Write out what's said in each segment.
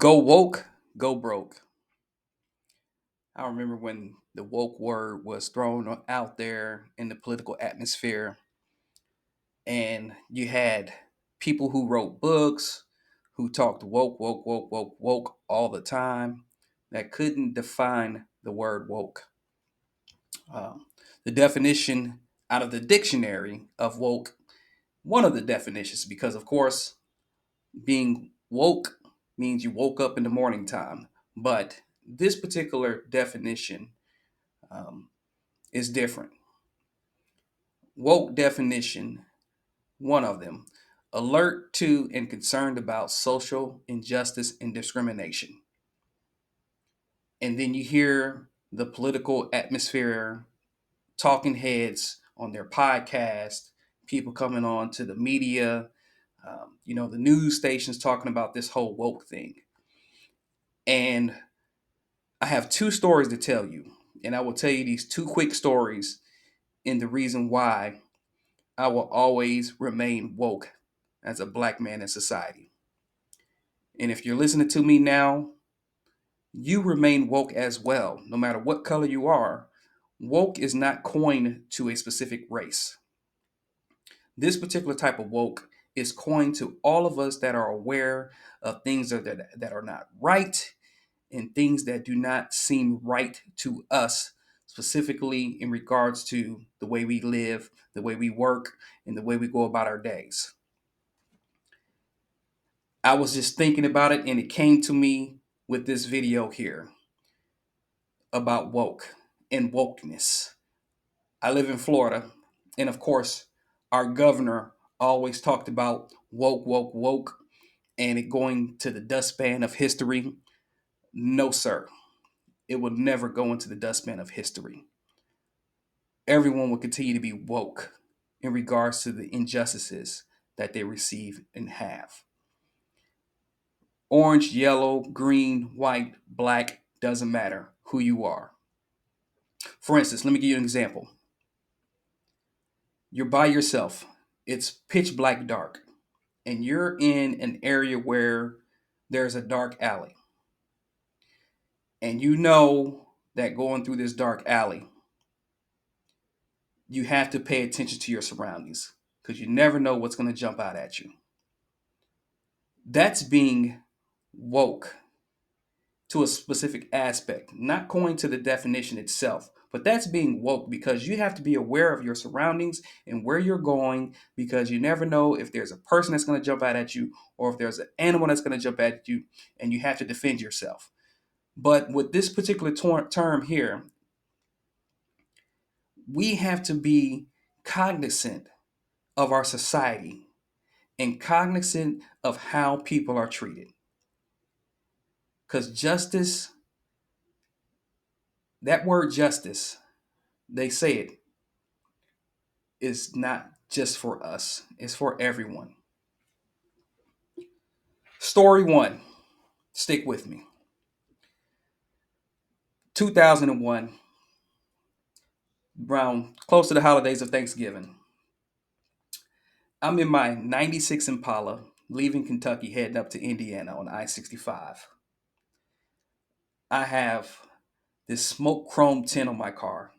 Go woke, go broke. I remember when the woke word was thrown out there in the political atmosphere, and you had people who wrote books, who talked woke, woke, woke, woke, woke all the time, that couldn't define the word woke. Um, the definition out of the dictionary of woke, one of the definitions, because of course, being woke means you woke up in the morning time. But this particular definition um, is different. Woke definition, one of them, alert to and concerned about social injustice and discrimination. And then you hear the political atmosphere, talking heads on their podcast, people coming on to the media, the news stations talking about this whole woke thing. And I have two stories to tell you, and I will tell you these two quick stories and the reason why I will always remain woke as a black man in society. And if you're listening to me now, you remain woke as well, no matter what color you are. Woke is not coined to a specific race. This particular type of woke is coined to all of us that are aware of things that are not right and things that do not seem right to us, specifically in regards to the way we live, the way we work, and the way we go about our days. I was just thinking about it and it came to me with this video here about woke and wokeness. I live in Florida, and of course, our governor always talked about woke, woke, woke, and it going to the dustpan of history. No, sir. It will never go into the dustpan of history. Everyone will continue to be woke in regards to the injustices that they receive and have. Orange, yellow, green, white, black, doesn't matter who you are. For instance, let me give you an example. You're by yourself, it's pitch black dark, and you're in an area where there's a dark alley. And you know that going through this dark alley, you have to pay attention to your surroundings because you never know what's going to jump out at you. That's being woke to a specific aspect, not going to the definition itself, but that's being woke because you have to be aware of your surroundings and where you're going because you never know if there's a person that's going to jump out at you or if there's an animal that's going to jump at you and you have to defend yourself. But with this particular term here, we have to be cognizant of our society and cognizant of how people are treated. Because justice, that word justice, they say it is not just for us, it's for everyone. Story one, stick with me. 2001, around close to the holidays of Thanksgiving. I'm in my 96 Impala, leaving Kentucky, heading up to Indiana on I 65. I have this smoke chrome tint on my car,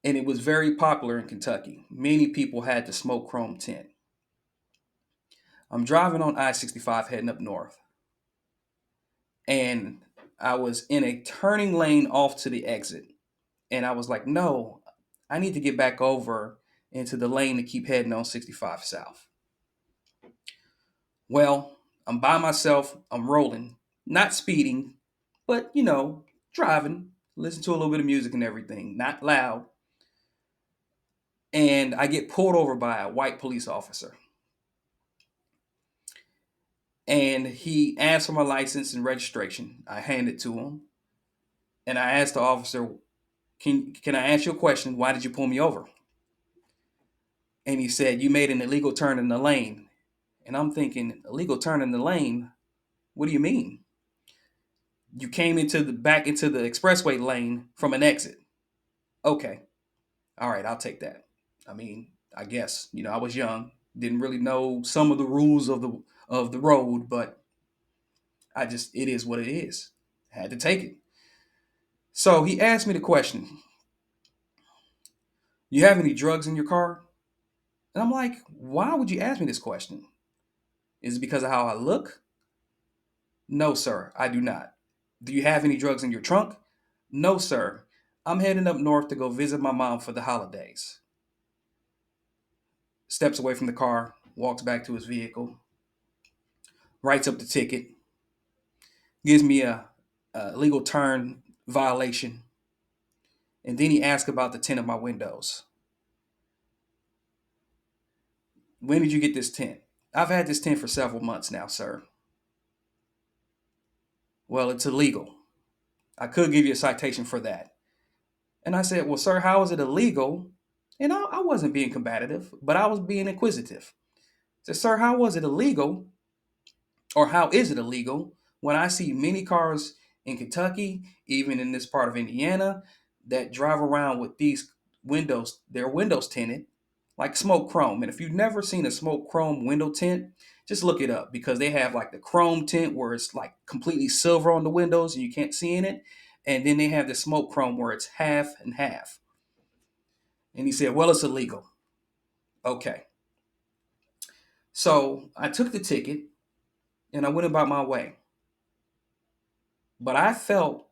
and it was very popular in Kentucky. Many people had the smoke chrome tint. I'm driving on I 65 heading up north, and I was in a turning lane off to the exit. And I was like, no, I need to get back over into the lane to keep heading on 65 south. Well, I'm by myself, I'm rolling, not speeding, but driving, listen to a little bit of music and everything, not loud. And I get pulled over by a white police officer. And he asked for my license and registration. I hand it to him. And I asked the officer, can I ask you a question? Why did you pull me over? And he said, you made an illegal turn in the lane. And I'm thinking, illegal turn in the lane? What do you mean? You came into the back into the expressway lane from an exit. Okay. All right, I'll take that. I mean, I guess, I was young, didn't really know some of the rules of the road, but It is what it is. I had to take it. So he asked me the question, you have any drugs in your car? And I'm like, why would you ask me this question? Is it because of how I look? No, sir, I do not. Do you have any drugs in your trunk? No, sir. I'm heading up north to go visit my mom for the holidays. Steps away from the car, walks back to his vehicle, writes up the ticket, gives me a legal turn violation, and then he asks about the tint of my windows. When did you get this tint? I've had this tint for several months now, sir. Well, it's illegal. I could give you a citation for that. And I said, well, sir, how is it illegal? And I wasn't being combative, but I was being inquisitive. I said, sir, how was it illegal, or how is it illegal when I see many cars in Kentucky, even in this part of Indiana, that drive around with these windows, their windows tinted, like smoke chrome. And if you've never seen a smoke chrome window tint, just look it up, because they have like the chrome tint where it's like completely silver on the windows and you can't see in it. And then they have the smoke chrome where it's half and half. And he said, well, it's illegal. Okay. So I took the ticket and I went about my way. But I felt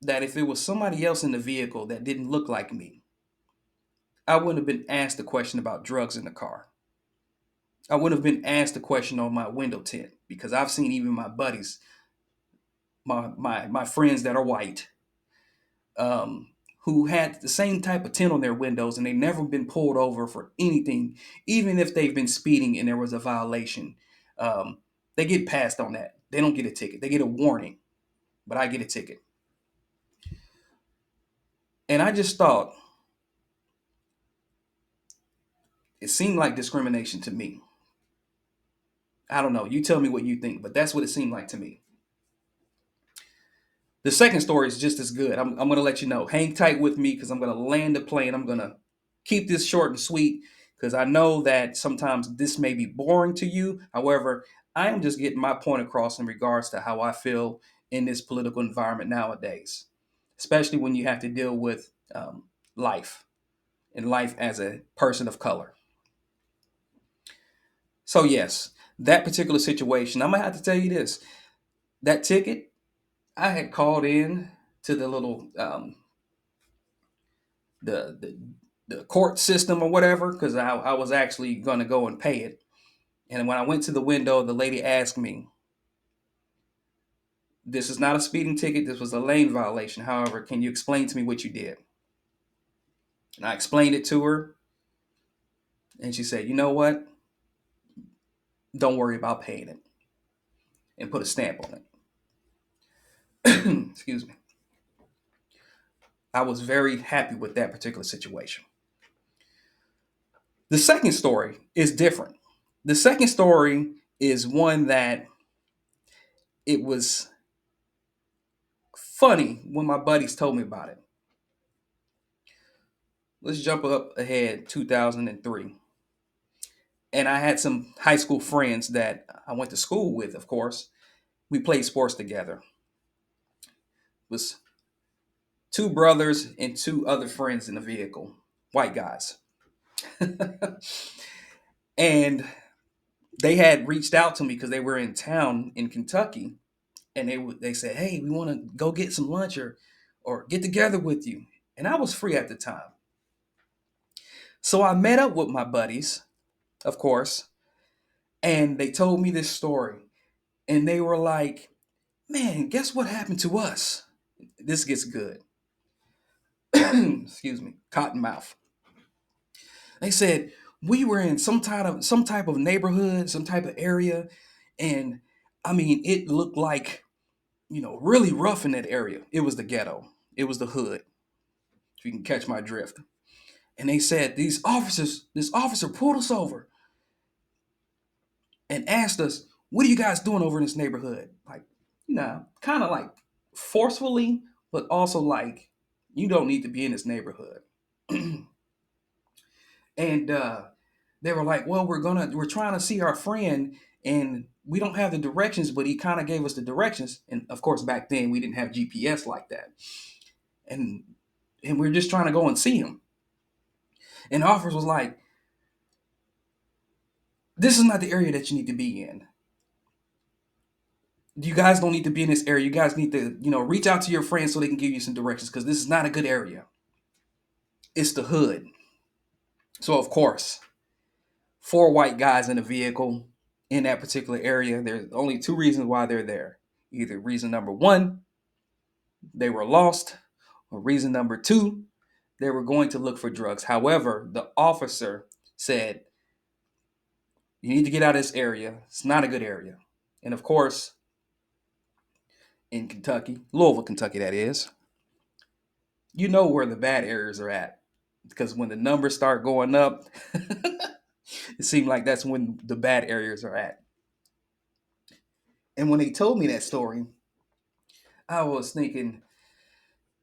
that if it was somebody else in the vehicle that didn't look like me, I wouldn't have been asked a question about drugs in the car. I wouldn't have been asked a question on my window tint, because I've seen even my buddies, my friends that are white, um, who had the same type of tint on their windows, and they've never been pulled over for anything, even if they've been speeding and there was a violation. Um, they get passed on that. They don't get a ticket. They get a warning, but I get a ticket. And I just thought it seemed like discrimination to me. I don't know. You tell me what you think, but that's what it seemed like to me. The second story is just as good. I'm going to let you know. Hang tight with me, because I'm going to land the plane. I'm going to keep this short and sweet, because I know that sometimes this may be boring to you. However, I am just getting my point across in regards to how I feel in this political environment nowadays, especially when you have to deal with life and life as a person of color. So, yes, that particular situation, I'm going to have to tell you this. That ticket, I had called in to the little the the court system or whatever, because I was actually going to go and pay it. And when I went to the window, the lady asked me, "This is not a speeding ticket. This was a lane violation. However, can you explain to me what you did?" And I explained it to her, and she said, "You know what? Don't worry about paying it," and put a stamp on it. Excuse me. I was very happy with that particular situation. The second story is different. The second story is one that it was funny when my buddies told me about it. Let's jump up ahead 2003. And I had some high school friends that I went to school with, of course. We played sports together. It was two brothers and two other friends in the vehicle, white guys. And they had reached out to me because they were in town in Kentucky, and they said, "Hey, we want to go get some lunch or get together with you." And I was free at the time. So I met up with my buddies, of course, and they told me this story. And they were like, "Man, guess what happened to us?" This gets good. Excuse me, cotton mouth. They said we were in some type of neighborhood, some type of area, and I mean, it looked like, really rough in that area. It was the ghetto. It was the hood. If you can catch my drift. And they said this officer pulled us over and asked us, "What are you guys doing over in this neighborhood?" Like, kind of like forcefully, but also like, you don't need to be in this neighborhood. And they were like, "Well, we're trying to see our friend, and we don't have the directions, but he kind of gave us the directions. And of course, back then we didn't have GPS like that. And we're just trying to go and see him. And the officer was like, this is not the area that you need to be in. You guys don't need to be in this area. You guys need to, reach out to your friends so they can give you some directions because this is not a good area. It's the hood. So, of course, 4 white guys in a vehicle in that particular area. There's only 2 reasons why they're there. Either reason number 1, they were lost, or reason number 2, they were going to look for drugs. However, the officer said, you need to get out of this area. It's not a good area. And of course, in Kentucky, Louisville, Kentucky, that is, you know where the bad areas are at. Because when the numbers start going up, it seemed like that's when the bad areas are at. And when they told me that story, I was thinking,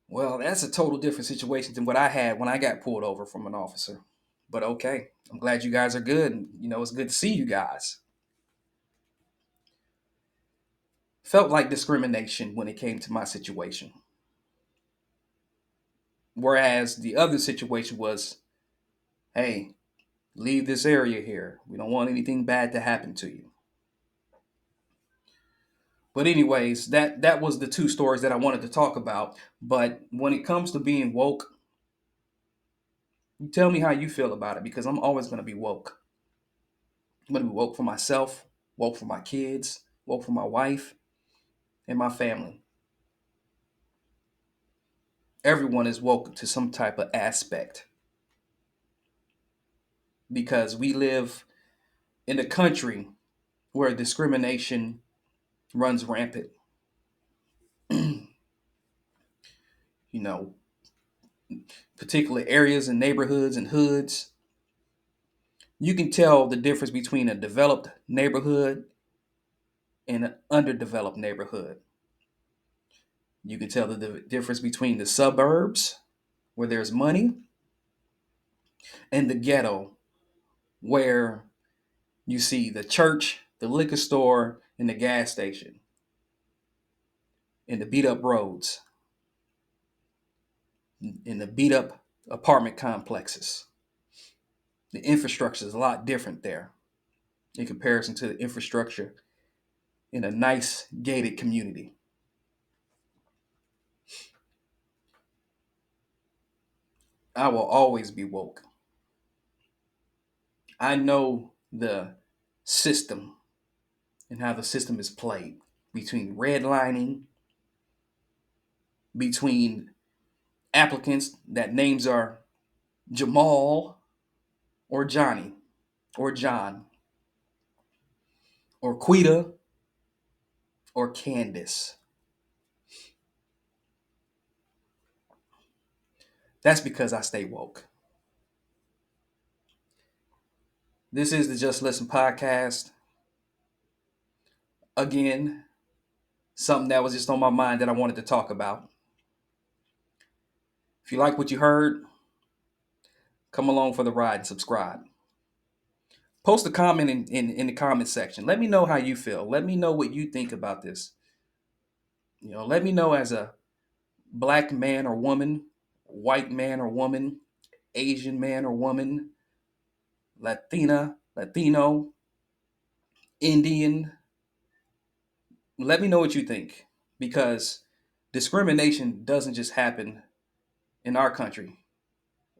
well, that's a total different situation than what I had when I got pulled over from an officer. But okay, I'm glad you guys are good. And, it's good to see you guys. Felt like discrimination when it came to my situation. Whereas the other situation was, hey, leave this area here. We don't want anything bad to happen to you. But anyways, that was the 2 stories that I wanted to talk about. But when it comes to being woke, you tell me how you feel about it because I'm always going to be woke. I'm going to be woke for myself, woke for my kids, woke for my wife, and my family. Everyone is woke to some type of aspect because we live in a country where discrimination runs rampant. you know, Particular areas and neighborhoods and hoods. You can tell the difference between a developed neighborhood and an underdeveloped neighborhood. You can tell the difference between the suburbs, where there's money, and the ghetto, where you see the church, the liquor store, and the gas station, and the beat up roads, and the beat up apartment complexes. The infrastructure is a lot different there in comparison to the infrastructure in a nice gated community. I will always be woke. I know the system and how the system is played between redlining, between applicants that names are Jamal or Johnny or John or Quita or Candace. That's because I stay woke. This is the Just Listen podcast. Again, something that was just on my mind that I wanted to talk about. If you like what you heard, come along for the ride and subscribe. Post a comment in the comment section. Let me know how you feel. Let me know what you think about this. Let me know as a black man or woman, white man or woman, Asian man or woman, Latina, Latino, Indian. Let me know what you think because discrimination doesn't just happen in our country.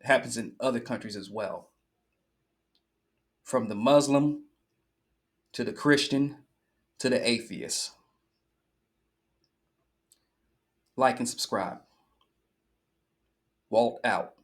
It happens in other countries as well. From the Muslim to the Christian to the atheist. Like and subscribe. Walt out.